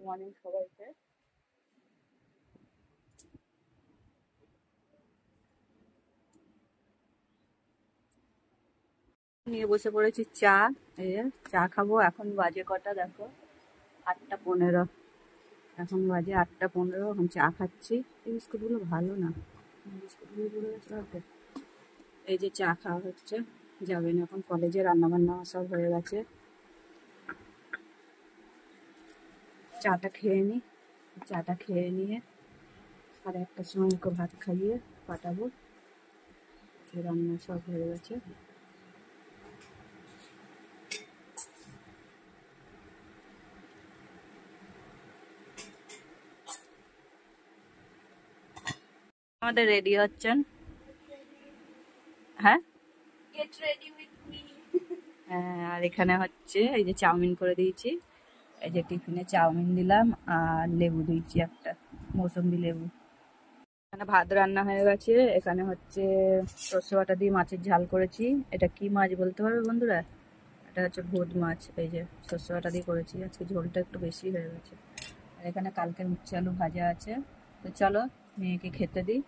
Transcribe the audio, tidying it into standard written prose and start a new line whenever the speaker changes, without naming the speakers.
Morning সবাইকে। নিয়ে বসে পড়েছি চা। এই যে চা খাবো। এখন বাজে কটা দেখো, 8টা 15। এখন বাজে 8টা 15, এখন চা খাচ্ছি। এই বিস্কুটগুলো ভালো না, বিস্কুটগুলো পড়ে গেছে হাতে। এই যে চা খাওয়া হচ্ছে। যাবেন এখন কলেজে, রান্না বান্না সব হয়ে গেছে। চাটা খেয়ে নিই। চাটা খেয়ে নিয়ে 1:30টার সময় ওকে ভাত খাইয়ে পাঠাবো। রান্না সব হয়ে গেছে। আমাদের রেডি হচ্ছেন। হ্যাঁ, হ্যাঁ। আর এখানে হচ্ছে এই যে চাউমিন করে দিয়েছি। এই যে টিফিনে চাউমিন দিলাম আর লেবু দিয়েছি একটা, মৌসুম্বি লেবু। এখানে ভাত রান্না হয়ে গেছে। এখানে হচ্ছে সর্ষে বাটা দিয়ে মাছের ঝাল করেছি। এটা কি মাছ বলতে পারবে বন্ধুরা? এটা হচ্ছে ভোদ মাছ। এই যে সর্ষে বাটা দিয়ে করেছি। আজকে ঝোলটা একটু বেশি হয়ে গেছে। আর এখানে কালকের উচ্ছে আলু ভাজা আছে। তো চলো মেয়েকে খেতে দিই।